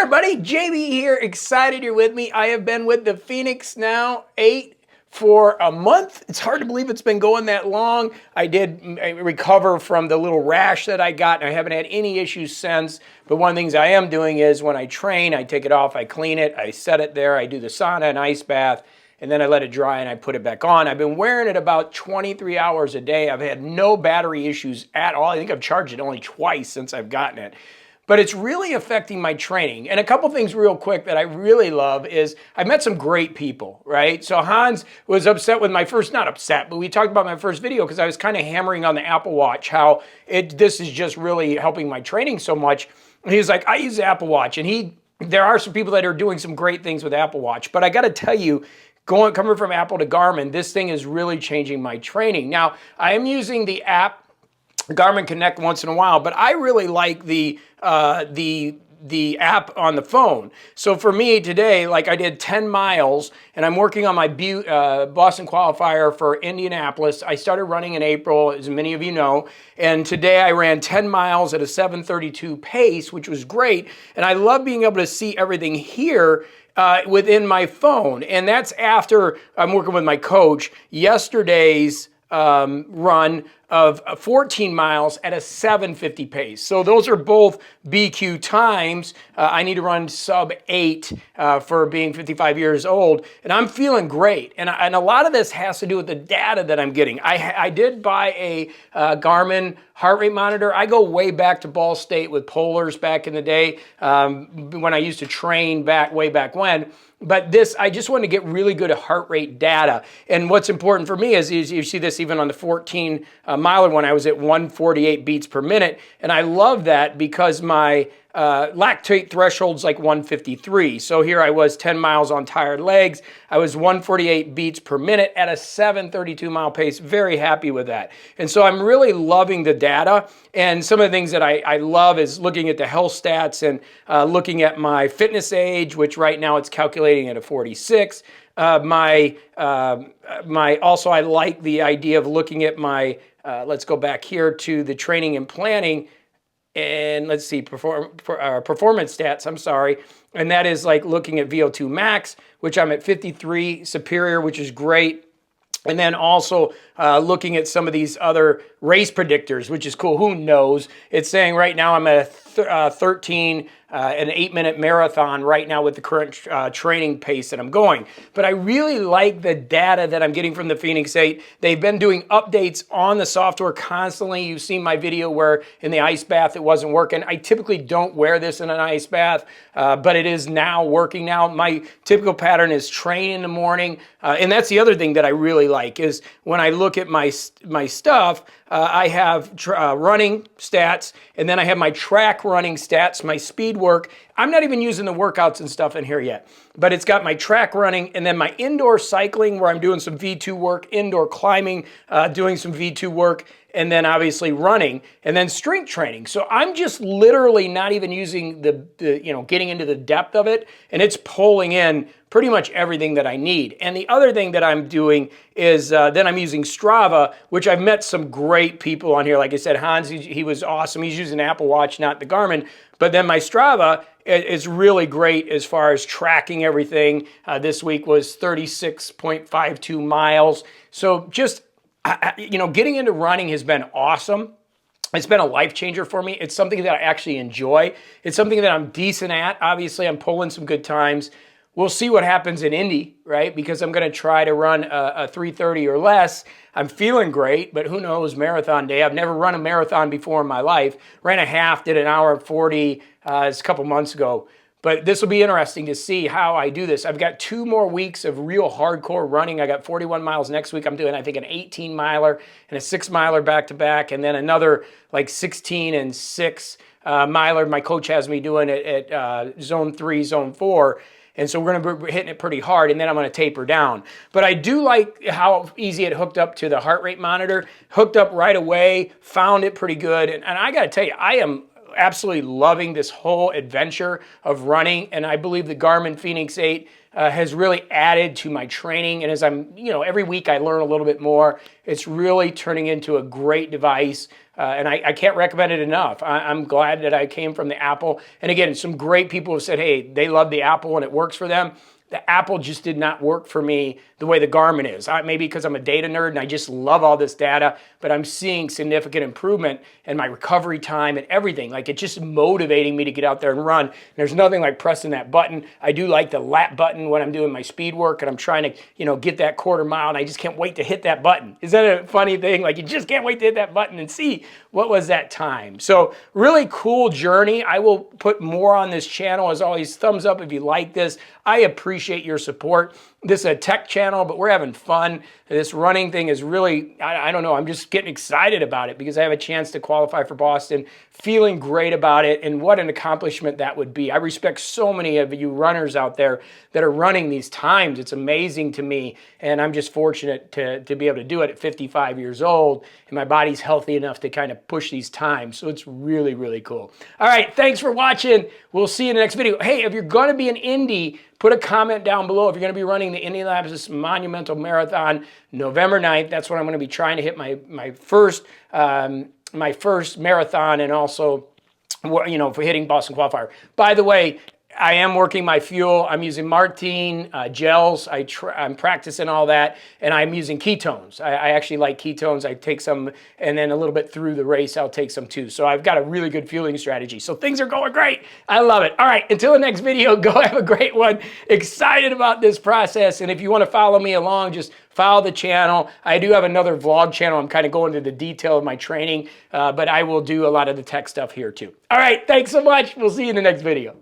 everybody, JB here, excited you're with me. I have been with the Fenix now 8 for a month. It's hard to believe it's been going that long. I did recover from the little rash that I got, and I haven't had any issues since. But one of the things I am doing is when I train, I take it off, I clean it, I set it there, I do the sauna and ice bath, and then I let it dry and I put it back on. I've been wearing it about 23 hours a day. I've had no battery issues at all. I think I've charged it only twice since I've gotten it. But it's really affecting my training. And a couple things real quick that I really love is I've met some great people, right? So Hans was upset with my first, not upset, but we talked about my first video because I was kind of hammering on the Apple Watch, how this is just really helping my training so much. And he was like, I use the Apple Watch. And there are some people that are doing some great things with Apple Watch. But I got to tell you, coming from Apple to Garmin, this thing is really changing my training. Now, I am using the app Garmin Connect once in a while, but I really like the app on the phone. So for me today, like I did 10 miles and I'm working on my Boston qualifier for Indianapolis. I started running in April, as many of you know, and today I ran 10 miles at a 7:32 pace, which was great. And I love being able to see everything here within my phone. And that's after I'm working with my coach. Yesterday's run of 14 miles at a 7:50 pace. So those are both BQ times. I need to run sub 8 for being 55 years old, and I'm feeling great. And a lot of this has to do with the data that I'm getting. I did buy a Garmin heart rate monitor. I go way back to Ball State with Polars back in the day when I used to train way back when. But I just want to get really good at heart rate data. And what's important for me is you see this even on the 14 miler when I was at 148 beats per minute. And I love that because my lactate threshold's like 153. So here I was 10 miles on tired legs. I was 148 beats per minute at a 7:32 mile pace. Very happy with that. And so I'm really loving the data. And some of the things that I love is looking at the health stats and looking at my fitness age, which right now it's calculating at a 46. Also I like the idea of looking at my, let's go back here to the training and planning. And let's see, performance stats, I'm sorry. And that is like looking at VO2 max, which I'm at 53 superior, which is great. And then also looking at some of these other race predictors, which is cool. Who knows? It's saying right now I'm at a 13, an 8-minute marathon right now with the current training pace that I'm going. But I really like the data that I'm getting from the Fenix 8. They've been doing updates on the software constantly. You've seen my video where in the ice bath it wasn't working. I typically don't wear this in an ice bath, but it is now working now. My typical pattern is train in the morning. And that's the other thing that I really like is when I look at my stuff, I have running stats, and then I have my track running stats, my speed work. I'm not even using the workouts and stuff in here yet, but it's got my track running and then my indoor cycling where I'm doing some V2 work, indoor climbing, doing some V2 work, and then obviously running, and then strength training. So I'm just literally not even using getting into the depth of it, and it's pulling in pretty much everything that I need. And the other thing that I'm doing is then I'm using Strava, which I've met some great people on here. Like I said, Hans, he was awesome. He's using Apple Watch, not the Garmin. But then my Strava is really great as far as tracking everything. This week was 36.52 miles. So just getting into running has been awesome. It's been a life changer for me. It's something that I actually enjoy. It's something that I'm decent at. Obviously, I'm pulling some good times. We'll see what happens in Indy, right? Because I'm going to try to run a 3:30 or less. I'm feeling great, but who knows, marathon day. I've never run a marathon before in my life. Ran a half, did an hour and 40 a couple months ago. But this will be interesting to see how I do this. I've got 2 more weeks of real hardcore running. I got 41 miles next week. I'm doing, I think, an 18 miler and a 6 miler back to back, and then another like 16 and 6 miler. My coach has me doing it at zone 3, zone 4. And so we're going to be hitting it pretty hard, and then I'm going to taper down. But I do like how easy it hooked up to the heart rate monitor. Hooked up right away, found it pretty good. And I got to tell you, I am absolutely loving this whole adventure of running, and I believe the Garmin Fenix 8 has really added to my training. And as I'm, every week I learn a little bit more. It's really turning into a great device, and I can't recommend it enough. I'm glad that I came from the Apple. And again, some great people have said, hey, they love the Apple and it works for them. The Apple just did not work for me the way the Garmin is. Maybe because I'm a data nerd and I just love all this data, but I'm seeing significant improvement in my recovery time and everything. Like, it's just motivating me to get out there and run. And there's nothing like pressing that button. I do like the lap button when I'm doing my speed work and I'm trying to, get that quarter mile, and I just can't wait to hit that button. Is that a funny thing? Like, you just can't wait to hit that button and see what was that time. So really cool journey. I will put more on this channel. As always, thumbs up if you like this. I appreciate your support. This is a tech channel, but we're having fun. This running thing is really, I don't know, I'm just getting excited about it because I have a chance to qualify for Boston, feeling great about it, and what an accomplishment that would be. I respect so many of you runners out there that are running these times. It's amazing to me, and I'm just fortunate to be able to do it at 55 years old, and my body's healthy enough to kind of push these times, so it's really, really cool. All right, thanks for watching. We'll see you in the next video. Hey, if you're going to be an Indy, put a comment down below if you're going to be running the Indianapolis Monumental Marathon November 9th. That's when I'm going to be trying to hit my first marathon, and also, for hitting Boston qualifier. By the way, I am working my fuel. I'm using Martine gels. I'm practicing all that, and I'm using ketones. I actually like ketones. I take some, and then a little bit through the race, I'll take some too. So I've got a really good fueling strategy. So things are going great. I love it. All right, until the next video, go have a great one. Excited about this process, and if you want to follow me along, just follow the channel. I do have another vlog channel. I'm kind of going into the detail of my training, but I will do a lot of the tech stuff here too. All right, thanks so much. We'll see you in the next video.